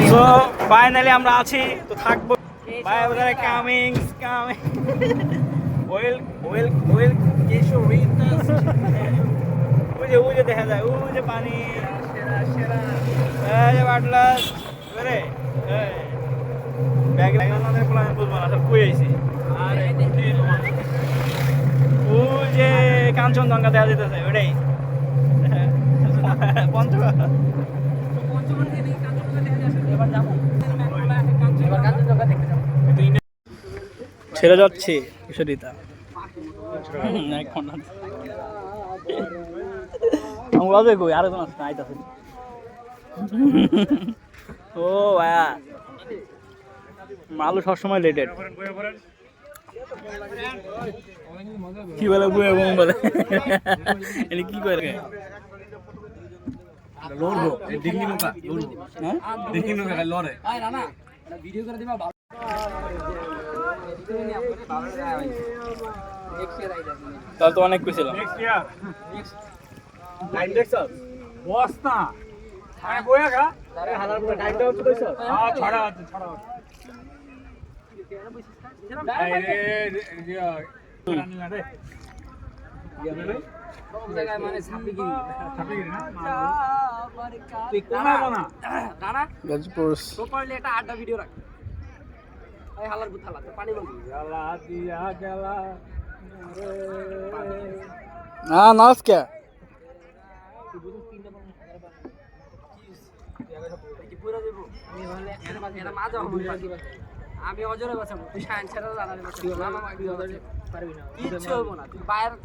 so finally আমরা আছি তো থাকবো ভাই ওদের কামিং ওয়েল ওয়েল ওয়েল কেশো রিটাস ওই যে দেখা যায় ওই যে পানি এই যে বাটলাস করে ব্যাগ লাগানোর প্ল্যান বুঝবো না সব কই আইছি আরে ওই যে কাঞ্চনজঙ্ঘা দেখা যেতেছে ওটাই পঞ্চগড় ছেড়ে যাচ্ছে কিশোরিতা কই আরেকজন আছে আইতাছে ও ভাইয়া মালু সবসময় লেটেড কি বলে বুয়ে বম বলে এটা কি করে লড়বো ডিঙ্গি নৌকা লড়বো হ্যাঁ ডিঙ্গি নৌকা লড়ে আয় রানা এটা ভিডিও করে দিবা তাহলে তো অনেক কইছিলাম নেক্সট ইয়ার লাইন দেখছো বস না আরে বয়া গা আরে হালার পুরো টাইম দাও তো কইছো হ্যাঁ ছড়া আছে আরে রানি না রে সব জায়গায় মানে ছাপিগিরি না তুই কোনা বানা রানা গাজপুর প্রপারলি একটা আড্ডা ভিডিও রাখ এই হালার বুথালা পানি বল গেলা দিয়া গেলা না নাচ কে তুই বুঝুন তিনটা বল কি পুরো দেব আমি বলে এর মাঝে আমি অজরে বাঁচাবো তুই সায়েন্স ছাড়া জানালে বাঁচাবো না মামা পারবি না কিচ্ছু হবো না তুই বাইরে